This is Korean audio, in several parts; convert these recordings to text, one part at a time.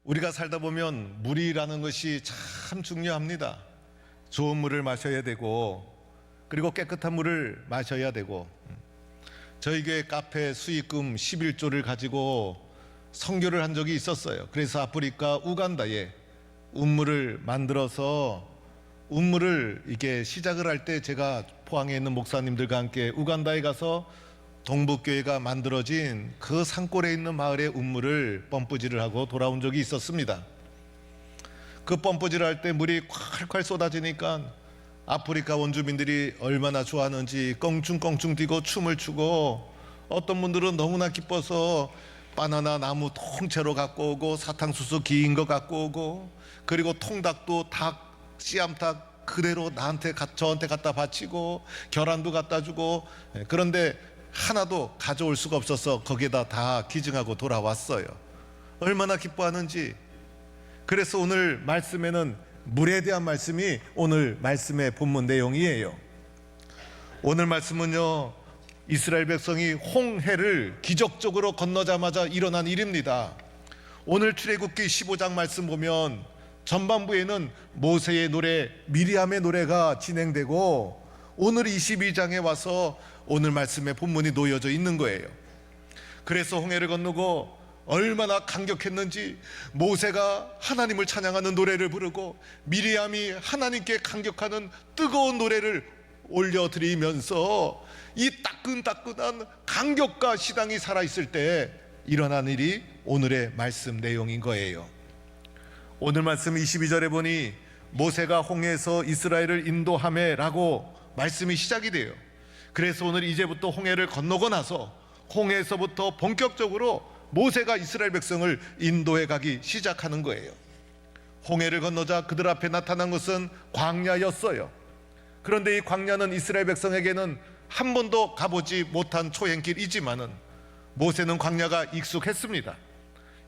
우리가 살다 보면 물이라는 것이 참 중요합니다. 좋은 물을 마셔야 되고, 그리고 깨끗한 물을 마셔야 되고, 저희 교회 카페 수익금 11조를 가지고 선교를 한 적이 있었어요. 그래서 아프리카 우간다에 운물을 만들어서 운물을 이게 시작을 할 때 제가 포항에 있는 목사님들과 함께 우간다에 가서 동북교회가 만들어진 그 산골에 있는 마을의 운물을 펌프질을 하고 돌아온 적이 있었습니다. 그 펌프질을 할 때 물이 콸콸 쏟아지니까 아프리카 원주민들이 얼마나 좋아하는지 껑충껑충 뛰고 춤을 추고, 어떤 분들은 너무나 기뻐서 바나나 나무 통째로 갖고 오고, 사탕수수 긴 거 갖고 오고, 그리고 통닭도 닭 씨암탉 그대로 저한테 갖다 바치고, 계란도 갖다 주고. 그런데 하나도 가져올 수가 없어서 거기에다 다 기증하고 돌아왔어요. 얼마나 기뻐하는지. 그래서 오늘 말씀에는 물에 대한 말씀이 오늘 말씀의 본문 내용이에요. 오늘 말씀은요, 이스라엘 백성이 홍해를 기적적으로 건너자마자 일어난 일입니다. 오늘 출애굽기 15장 말씀 보면 전반부에는 모세의 노래, 미리암의 노래가 진행되고, 오늘 22장에 와서 오늘 말씀의 본문이 놓여져 있는 거예요. 그래서 홍해를 건너고 얼마나 감격했는지, 모세가 하나님을 찬양하는 노래를 부르고 미리암이 하나님께 감격하는 뜨거운 노래를 올려드리면서 이 따끈따끈한 감격과 시당이 살아있을 때 일어난 일이 오늘의 말씀 내용인 거예요. 오늘 말씀 22절에 보니 모세가 홍해에서 이스라엘을 인도하매라고 말씀이 시작이 돼요. 그래서 오늘 이제부터 홍해를 건너고 나서 홍해에서부터 본격적으로 모세가 이스라엘 백성을 인도해 가기 시작하는 거예요. 홍해를 건너자 그들 앞에 나타난 것은 광야였어요. 그런데 이 광야는 이스라엘 백성에게는 한 번도 가보지 못한 초행길이지만은 모세는 광야가 익숙했습니다.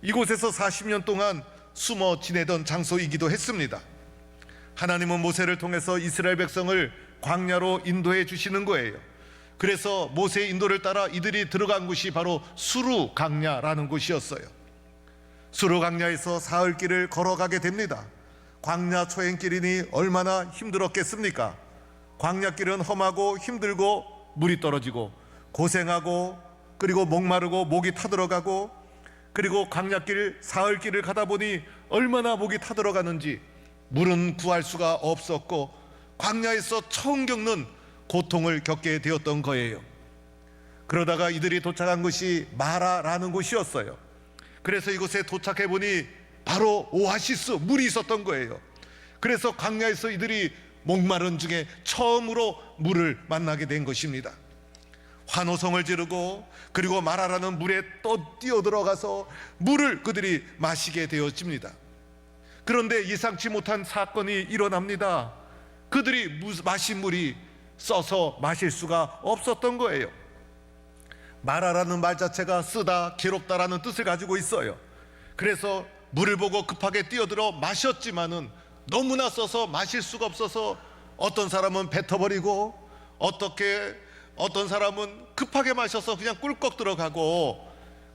이곳에서 40년 동안 숨어 지내던 장소이기도 했습니다. 하나님은 모세를 통해서 이스라엘 백성을 광야로 인도해 주시는 거예요. 그래서 모세의 인도를 따라 이들이 들어간 곳이 바로 수르 광야라는 곳이었어요. 수르 광야에서 사흘길을 걸어가게 됩니다. 광야 초행길이니 얼마나 힘들었겠습니까? 광야길은 험하고 힘들고 물이 떨어지고 고생하고, 그리고 목마르고 목이 타들어가고, 그리고 광야길 사흘길을 가다 보니 얼마나 목이 타들어가는지 물은 구할 수가 없었고, 광야에서 처음 겪는 고통을 겪게 되었던 거예요. 그러다가 이들이 도착한 곳이 마라라는 곳이었어요. 그래서 이곳에 도착해 보니 바로 오아시스, 물이 있었던 거예요. 그래서 광야에서 이들이 목마른 중에 처음으로 물을 만나게 된 것입니다. 환호성을 지르고, 그리고 마라라는 물에 또 뛰어들어가서 물을 그들이 마시게 되어집니다. 그런데 예상치 못한 사건이 일어납니다. 그들이 마신 물이 써서 마실 수가 없었던 거예요. 마라라는 말 자체가 쓰다, 괴롭다라는 뜻을 가지고 있어요. 그래서 물을 보고 급하게 뛰어들어 마셨지만은 너무나 써서 마실 수가 없어서 어떤 사람은 뱉어버리고, 어떤 사람은 급하게 마셔서 그냥 꿀꺽 들어가고,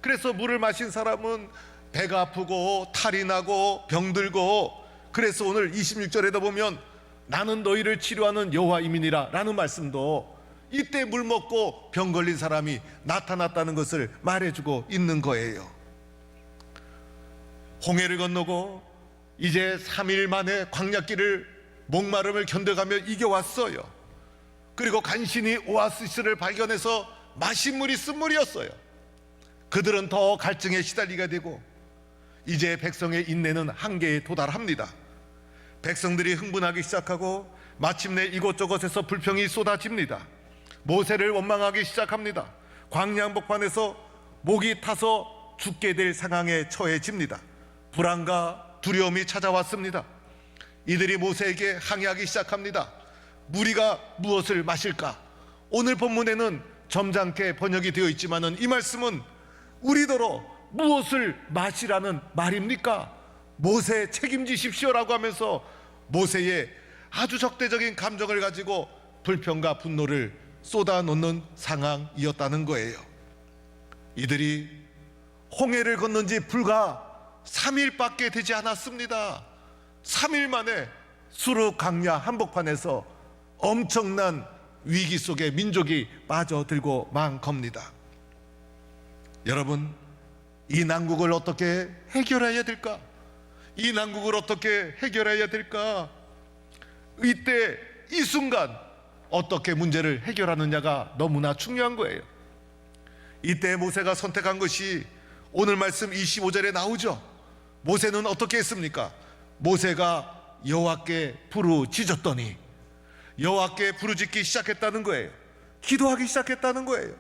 그래서 물을 마신 사람은 배가 아프고 탈이 나고 병들고. 그래서 오늘 26절에도 보면 나는 너희를 치료하는 여호와이니라 라는 말씀도 이때 물 먹고 병 걸린 사람이 나타났다는 것을 말해주고 있는 거예요. 홍해를 건너고 이제 3일 만에 광야길을 목마름을 견뎌가며 이겨왔어요. 그리고 간신히 오아시스를 발견해서 마신 물이 쓴물이었어요. 그들은 더 갈증에 시달리게 되고, 이제 백성의 인내는 한계에 도달합니다. 백성들이 흥분하기 시작하고 마침내 이곳저곳에서 불평이 쏟아집니다. 모세를 원망하기 시작합니다. 광야 한복판에서 목이 타서 죽게 될 상황에 처해집니다. 불안과 두려움이 찾아왔습니다. 이들이 모세에게 항의하기 시작합니다. 우리가 무엇을 마실까? 오늘 본문에는 점잖게 번역이 되어 있지만은 이 말씀은 우리더러 무엇을 마시라는 말입니까? 모세 책임지십시오라고 하면서 모세의 아주 적대적인 감정을 가지고 불평과 분노를 쏟아놓는 상황이었다는 거예요. 이들이 홍해를 건넌 지 불과 3일밖에 되지 않았습니다. 3일 만에 수르 강야 한복판에서 엄청난 위기 속에 민족이 빠져들고 만 겁니다. 여러분, 이 난국을 어떻게 해결해야 될까? 이 난국을 어떻게 해결해야 될까? 이때 이 순간 어떻게 문제를 해결하느냐가 너무나 중요한 거예요. 이때 모세가 선택한 것이 오늘 말씀 25절에 나오죠. 모세는 어떻게 했습니까? 모세가 여호와께 부르짖었더니, 여호와께 부르짖기 시작했다는 거예요. 기도하기 시작했다는 거예요.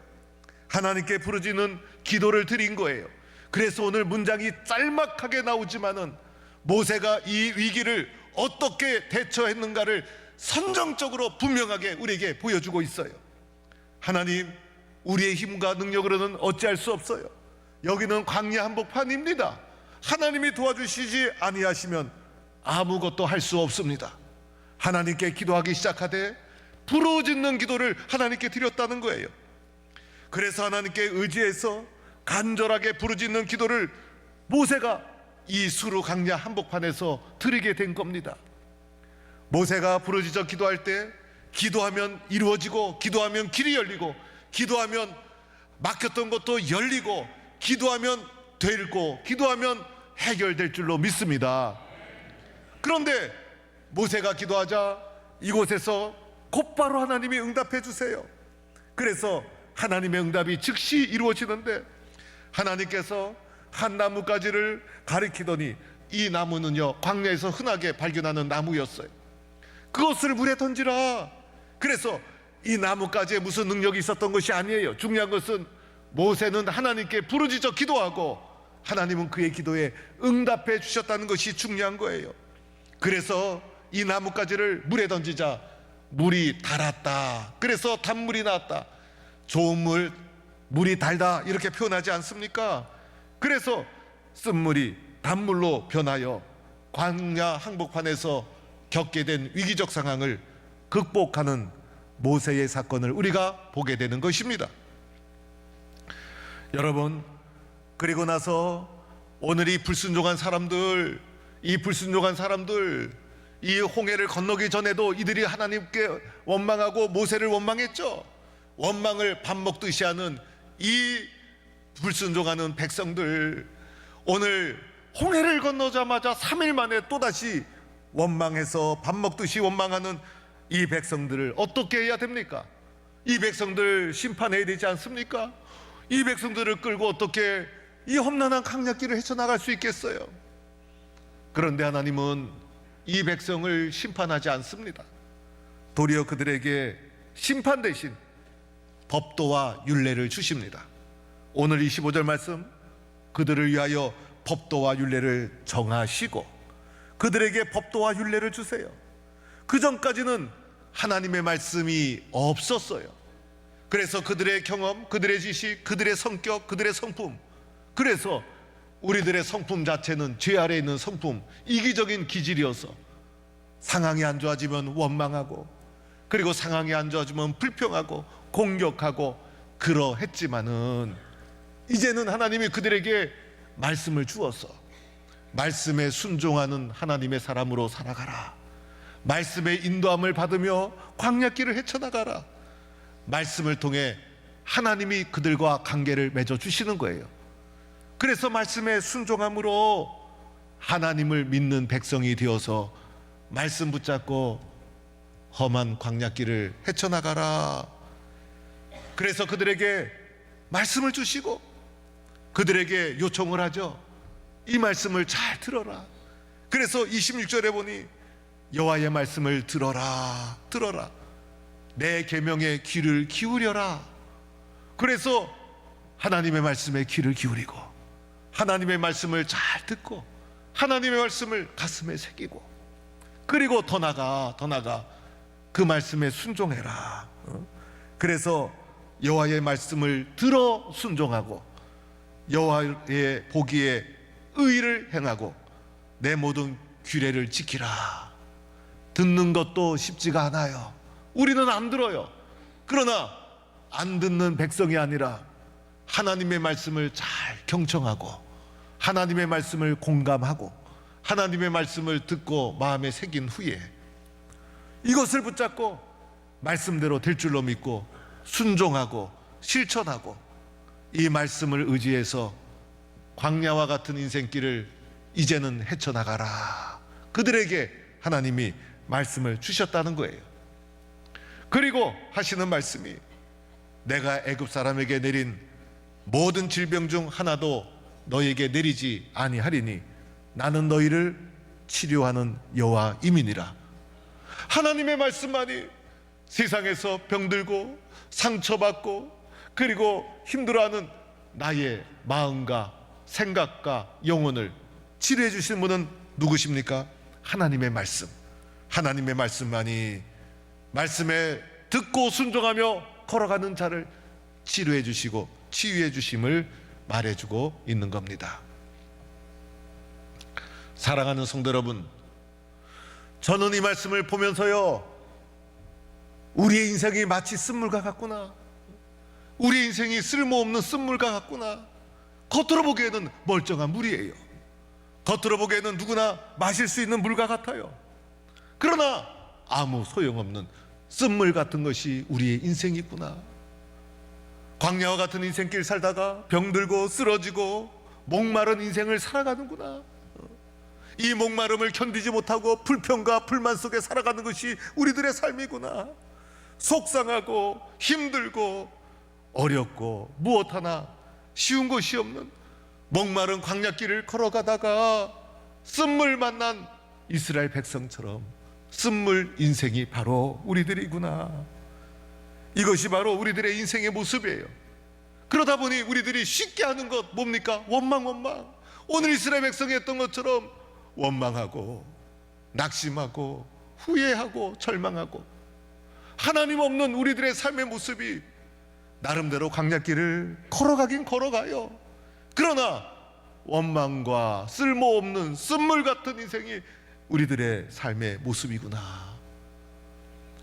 하나님께 부르짖는 기도를 드린 거예요. 그래서 오늘 문장이 짤막하게 나오지만은 모세가 이 위기를 어떻게 대처했는가를 선정적으로 분명하게 우리에게 보여주고 있어요. 하나님, 우리의 힘과 능력으로는 어찌할 수 없어요. 여기는 광야 한복판입니다. 하나님이 도와주시지 아니하시면 아무것도 할 수 없습니다. 하나님께 기도하기 시작하되 부르짖는 기도를 하나님께 드렸다는 거예요. 그래서 하나님께 의지해서 간절하게 부르짖는 기도를 모세가 이 수르 강야 한복판에서 드리게 된 겁니다. 모세가 부르짖어 기도할 때 기도하면 이루어지고, 기도하면 길이 열리고, 기도하면 막혔던 것도 열리고, 기도하면 되고, 기도하면 해결될 줄로 믿습니다. 그런데 모세가 기도하자 이곳에서 곧바로 하나님이 응답해 주세요. 그래서 하나님의 응답이 즉시 이루어지는데, 하나님께서 한 나뭇가지를 가리키더니 이 나무는요, 광야에서 흔하게 발견하는 나무였어요. 그것을 물에 던지라. 그래서 이 나뭇가지에 무슨 능력이 있었던 것이 아니에요. 중요한 것은 모세는 하나님께 부르짖어 기도하고 하나님은 그의 기도에 응답해 주셨다는 것이 중요한 거예요. 그래서 이 나뭇가지를 물에 던지자 물이 달았다. 그래서 단물이 나왔다. 좋은 물, 물이 달다 이렇게 표현하지 않습니까? 그래서 쓴물이 단물로 변하여 광야 한복판에서 겪게 된 위기적 상황을 극복하는 모세의 사건을 우리가 보게 되는 것입니다. 여러분, 그리고 나서 오늘 이 불순종한 사람들, 이 홍해를 건너기 전에도 이들이 하나님께 원망하고 모세를 원망했죠. 원망을 밥 먹듯이 하는 이 불순종하는 백성들, 오늘 홍해를 건너자마자 3일 만에 또다시 원망해서 밥 먹듯이 원망하는 이 백성들을 어떻게 해야 됩니까? 이 백성들 심판해야 되지 않습니까? 이 백성들을 끌고 어떻게 이 험난한 강약길을 헤쳐나갈 수 있겠어요? 그런데 하나님은 이 백성을 심판하지 않습니다. 도리어 그들에게 심판 대신 법도와 율례를 주십니다. 오늘 25절 말씀, 그들을 위하여 법도와 율례를 정하시고 그들에게 법도와 율례를 주세요. 그 전까지는 하나님의 말씀이 없었어요. 그래서 그들의 경험, 그들의 지식, 그들의 성격, 그들의 성품, 그래서 우리들의 성품 자체는 죄 아래에 있는 성품, 이기적인 기질이어서 상황이 안 좋아지면 원망하고, 그리고 상황이 안 좋아지면 불평하고 공격하고 그러했지만은 이제는 하나님이 그들에게 말씀을 주어서 말씀에 순종하는 하나님의 사람으로 살아가라. 말씀의 인도함을 받으며 광야길을 헤쳐나가라. 말씀을 통해 하나님이 그들과 관계를 맺어 주시는 거예요. 그래서 말씀에 순종함으로 하나님을 믿는 백성이 되어서 말씀 붙잡고 험한 광야길을 헤쳐나가라. 그래서 그들에게 말씀을 주시고 그들에게 요청을 하죠. 이 말씀을 잘 들어라. 그래서 26절에 보니 여호와의 말씀을 들어라, 들어라. 내 계명에 귀를 기울여라. 그래서 하나님의 말씀에 귀를 기울이고 하나님의 말씀을 잘 듣고 하나님의 말씀을 가슴에 새기고, 그리고 더 나가 그 말씀에 순종해라. 그래서 여호와의 말씀을 들어 순종하고 여호와의 보기에 의를 행하고 내 모든 규례를 지키라. 듣는 것도 쉽지가 않아요. 우리는 안 들어요. 그러나 안 듣는 백성이 아니라 하나님의 말씀을 잘 경청하고 하나님의 말씀을 공감하고 하나님의 말씀을 듣고 마음에 새긴 후에 이것을 붙잡고 말씀대로 될 줄로 믿고 순종하고 실천하고 이 말씀을 의지해서 광야와 같은 인생길을 이제는 헤쳐나가라. 그들에게 하나님이 말씀을 주셨다는 거예요. 그리고 하시는 말씀이 내가 애굽 사람에게 내린 모든 질병 중 하나도 너에게 내리지 아니하리니 나는 너희를 치료하는 여호와임이니라. 하나님의 말씀만이 세상에서 병들고 상처받고 그리고 힘들어하는 나의 마음과 생각과 영혼을 치료해 주신 분은 누구십니까? 하나님의 말씀. 하나님의 말씀만이 말씀에 듣고 순종하며 걸어가는 자를 치료해 주시고 치유해 주심을 말해주고 있는 겁니다. 사랑하는 성도 여러분, 저는 이 말씀을 보면서요, 우리의 인생이 마치 쓴물과 같구나, 우리의 인생이 쓸모없는 쓴물과 같구나. 겉으로 보기에는 멀쩡한 물이에요. 겉으로 보기에는 누구나 마실 수 있는 물과 같아요. 그러나 아무 소용없는 쓴물 같은 것이 우리의 인생이구나. 광야와 같은 인생길 살다가 병들고 쓰러지고 목마른 인생을 살아가는구나. 이 목마름을 견디지 못하고 불평과 불만 속에 살아가는 것이 우리들의 삶이구나. 속상하고 힘들고 어렵고 무엇 하나 쉬운 것이 없는 목마른 광야길을 걸어가다가 쓴물 만난 이스라엘 백성처럼 쓴물 인생이 바로 우리들이구나. 이것이 바로 우리들의 인생의 모습이에요. 그러다 보니 우리들이 쉽게 하는 것 뭡니까? 원망. 오늘 이스라엘 백성이 했던 것처럼 원망하고 낙심하고 후회하고 절망하고 하나님 없는 우리들의 삶의 모습이 나름대로 광야길을 걸어가긴 걸어가요. 그러나 원망과 쓸모없는 쓴물 같은 인생이 우리들의 삶의 모습이구나.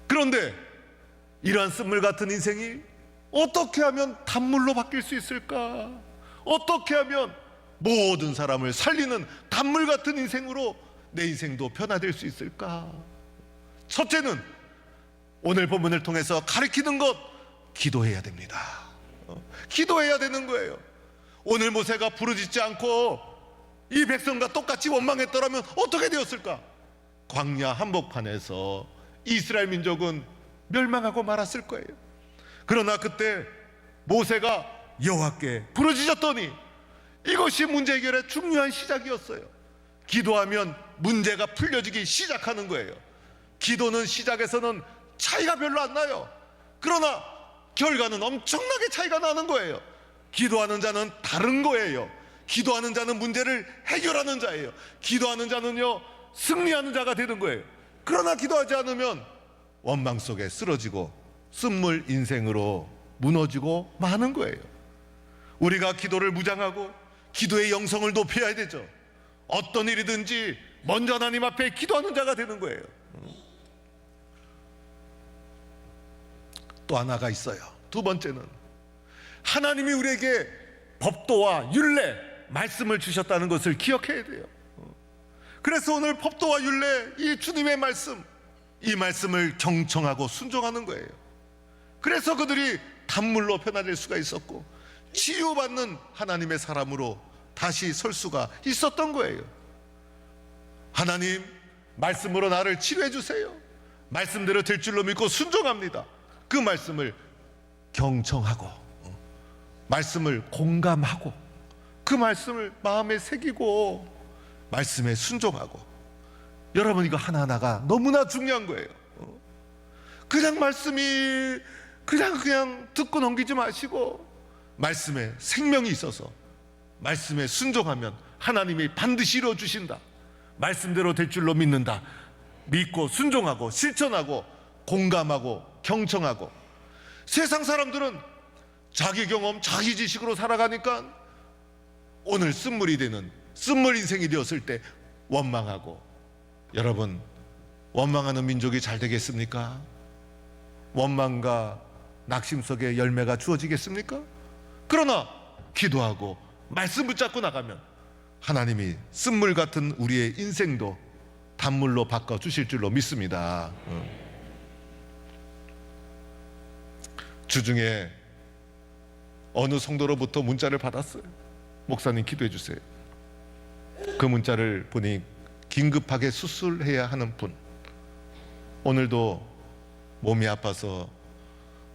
그런데 이러한 쓴물 같은 인생이 어떻게 하면 단물로 바뀔 수 있을까? 어떻게 하면 모든 사람을 살리는 단물 같은 인생으로 내 인생도 변화될 수 있을까? 첫째는 오늘 본문을 통해서 가르치는 것, 기도해야 됩니다. 기도해야 되는 거예요. 오늘 모세가 부르짖지 않고 이 백성과 똑같이 원망했더라면 어떻게 되었을까? 광야 한복판에서 이스라엘 민족은 멸망하고 말았을 거예요. 그러나 그때 모세가 여호와께 부르짖었더니 이것이 문제 해결의 중요한 시작이었어요. 기도하면 문제가 풀려지기 시작하는 거예요. 기도는 시작에서는 차이가 별로 안 나요. 그러나 결과는 엄청나게 차이가 나는 거예요. 기도하는 자는 다른 거예요. 기도하는 자는 문제를 해결하는 자예요. 기도하는 자는요, 승리하는 자가 되는 거예요. 그러나 기도하지 않으면 원망 속에 쓰러지고 쓴물 인생으로 무너지고 마는 거예요. 우리가 기도를 무장하고 기도의 영성을 높여야 되죠. 어떤 일이든지 먼저 하나님 앞에 기도하는 자가 되는 거예요. 또 하나가 있어요. 두 번째는 하나님이 우리에게 법도와 율례, 말씀을 주셨다는 것을 기억해야 돼요. 그래서 오늘 법도와 율례, 이 주님의 말씀, 이 말씀을 경청하고 순종하는 거예요. 그래서 그들이 단물로 변화될 수가 있었고 치유받는 하나님의 사람으로 다시 설 수가 있었던 거예요. 하나님, 말씀으로 나를 치료해 주세요. 말씀대로 될 줄로 믿고 순종합니다. 그 말씀을 경청하고 말씀을 공감하고 그 말씀을 마음에 새기고 말씀에 순종하고. 여러분, 이거 하나하나가 너무나 중요한 거예요. 그냥 말씀이 그냥 듣고 넘기지 마시고 말씀에 생명이 있어서 말씀에 순종하면 하나님이 반드시 이루어주신다. 말씀대로 될 줄로 믿는다. 믿고 순종하고 실천하고 공감하고 경청하고. 세상 사람들은 자기 경험, 자기 지식으로 살아가니까 오늘 쓴물이 되는 쓴물 인생이 되었을 때 원망하고. 여러분, 원망하는 민족이 잘 되겠습니까? 원망과 낙심 속에 열매가 주어지겠습니까? 그러나 기도하고 말씀 붙잡고 나가면 하나님이 쓴물 같은 우리의 인생도 단물로 바꿔주실 줄로 믿습니다. 주중에 어느 성도로부터 문자를 받았어요. 목사님 기도해 주세요. 그 문자를 보니 긴급하게 수술해야 하는 분, 오늘도 몸이 아파서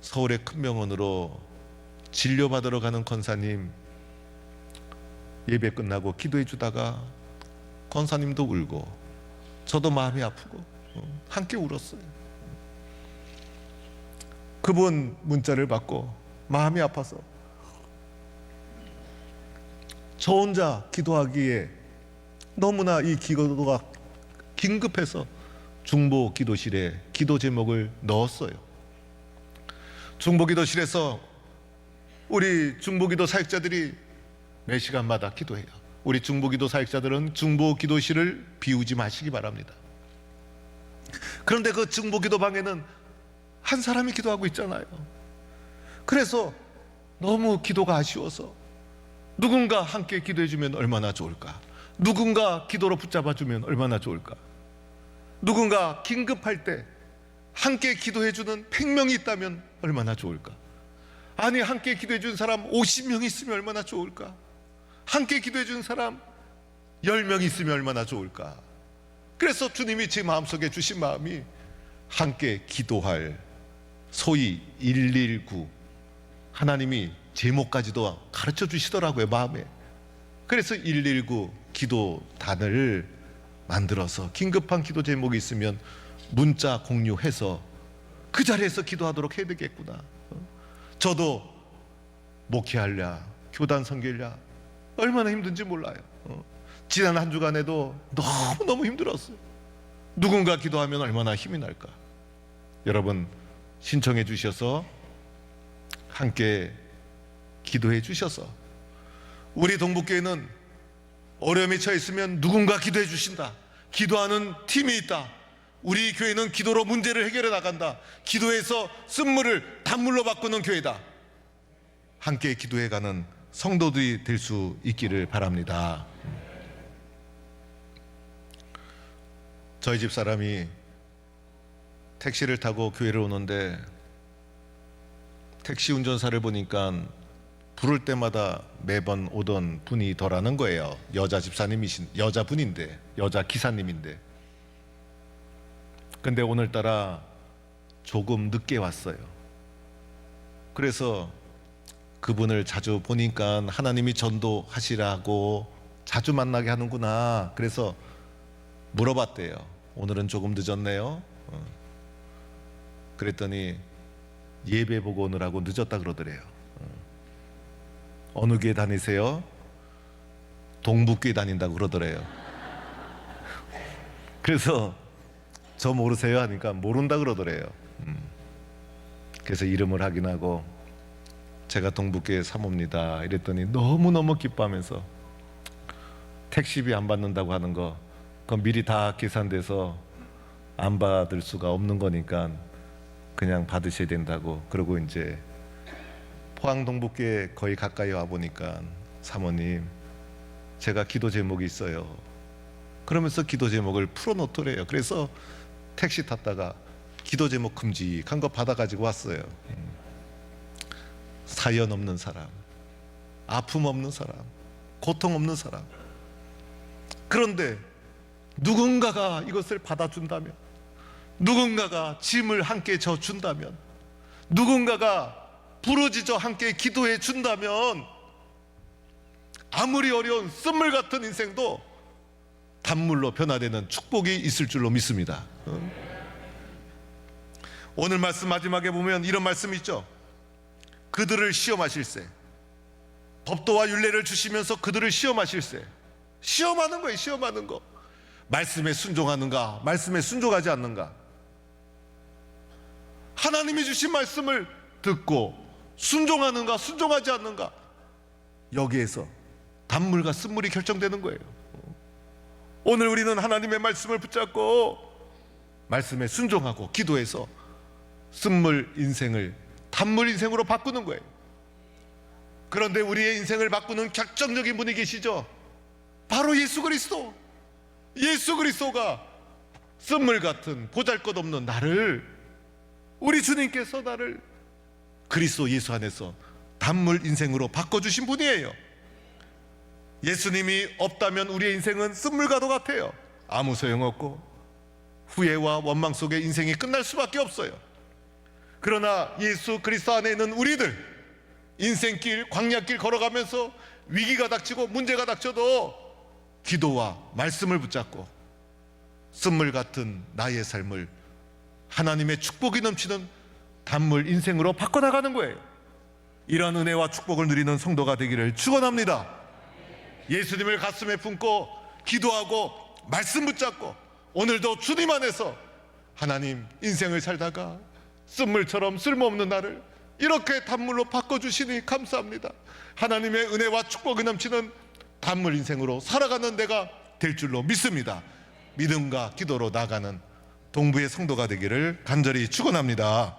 서울의 큰 병원으로 진료받으러 가는 권사님, 예배 끝나고 기도해 주다가 권사님도 울고 저도 마음이 아프고 함께 울었어요. 그분 문자를 받고 마음이 아파서 저 혼자 기도하기에 너무나 이 기도가 긴급해서 중보 기도실에 기도 제목을 넣었어요. 중보 기도실에서 우리 중보 기도 사역자들이 매 시간마다 기도해요. 우리 중보 기도 사역자들은 중보 기도실을 비우지 마시기 바랍니다. 그런데 그 중보 기도 방에는 한 사람이 기도하고 있잖아요. 그래서 너무 기도가 아쉬워서 누군가 함께 기도해 주면 얼마나 좋을까, 누군가 기도로 붙잡아 주면 얼마나 좋을까, 누군가 긴급할 때 함께 기도해 주는 100명이 있다면 얼마나 좋을까, 아니 함께 기도해 주는 사람 50명 있으면 얼마나 좋을까, 함께 기도해 주는 사람 10명 있으면 얼마나 좋을까. 그래서 주님이 제 마음속에 주신 마음이 함께 기도할, 소위 119, 하나님이 제목까지도 가르쳐 주시더라고요, 마음에. 그래서 119 기도단을 만들어서 긴급한 기도 제목이 있으면 문자 공유해서 그 자리에서 기도하도록 해야 되겠구나. 저도 목회하랴, 교단 선교하랴 얼마나 힘든지 몰라요. 지난 한 주간에도 너무너무 힘들었어요. 누군가 기도하면 얼마나 힘이 날까. 여러분 신청해 주셔서 함께 기도해 주셔서, 우리 동북교회는 어려움이 처해 있으면 누군가 기도해 주신다, 기도하는 팀이 있다, 우리 교회는 기도로 문제를 해결해 나간다, 기도해서 쓴물을 단물로 바꾸는 교회다, 함께 기도해 가는 성도들이 될 수 있기를 바랍니다. 저희 집 사람이 택시를 타고 교회를 오는데 택시 운전사를 보니까 부를 때마다 매번 오던 분이 더라는 거예요. 여자 집사님이신, 여자분인데, 여자 기사님인데. 근데 오늘따라 조금 늦게 왔어요. 그래서 그분을 자주 보니까 하나님이 전도하시라고 자주 만나게 하는구나. 그래서 물어봤대요. 오늘은 조금 늦었네요. 그랬더니 예배 보고 오느라고 늦었다 그러더래요. 어느 교회 다니세요? 동북교회 다닌다고 그러더래요. 그래서 저 모르세요? 하니까 모른다 그러더래요. 그래서 이름을 확인하고 제가 동북교회 사모입니다 이랬더니 너무너무 기뻐하면서 택시비 안 받는다고 하는 거, 그건 미리 다 계산돼서 안 받을 수가 없는 거니까 그냥 받으셔야 된다고. 그러고 이제 포항 동북교회 거의 가까이 와 보니까 사모님 제가 기도 제목이 있어요 그러면서 기도 제목을 풀어놓더래요. 그래서 택시 탔다가 기도 제목 큼직한 거 받아가지고 왔어요. 사연 없는 사람, 아픔 없는 사람, 고통 없는 사람. 그런데 누군가가 이것을 받아준다면, 누군가가 짐을 함께 져준다면, 누군가가 부르짖어 함께 기도해 준다면 아무리 어려운 쓴물 같은 인생도 단물로 변화되는 축복이 있을 줄로 믿습니다. 오늘 말씀 마지막에 보면 이런 말씀이 있죠. 그들을 시험하실세. 법도와 율례를 주시면서 그들을 시험하실세. 시험하는 거예요. 시험하는 거. 말씀에 순종하는가, 말씀에 순종하지 않는가. 하나님이 주신 말씀을 듣고 순종하는가, 순종하지 않는가. 여기에서 단물과 쓴물이 결정되는 거예요. 오늘 우리는 하나님의 말씀을 붙잡고 말씀에 순종하고 기도해서 쓴물 인생을 단물 인생으로 바꾸는 거예요. 그런데 우리의 인생을 바꾸는 결정적인 분이 계시죠. 바로 예수 그리스도가 쓴물 같은 보잘것없는 나를, 우리 주님께서 나를 그리스도 예수 안에서 단물 인생으로 바꿔주신 분이에요. 예수님이 없다면 우리의 인생은 쓴물과도 같아요. 아무 소용없고 후회와 원망 속에 인생이 끝날 수밖에 없어요. 그러나 예수 그리스도 안에 있는 우리들, 인생길, 광야길 걸어가면서 위기가 닥치고 문제가 닥쳐도 기도와 말씀을 붙잡고 쓴물 같은 나의 삶을 하나님의 축복이 넘치는 단물 인생으로 바꿔나가는 거예요. 이런 은혜와 축복을 누리는 성도가 되기를 축원합니다. 예수님을 가슴에 품고 기도하고 말씀 붙잡고 오늘도 주님 안에서 하나님, 인생을 살다가 쓴물처럼 쓸모없는 나를 이렇게 단물로 바꿔주시니 감사합니다. 하나님의 은혜와 축복이 넘치는 단물 인생으로 살아가는 내가 될 줄로 믿습니다. 믿음과 기도로 나아가는 동부의 성도가 되기를 간절히 축원합니다.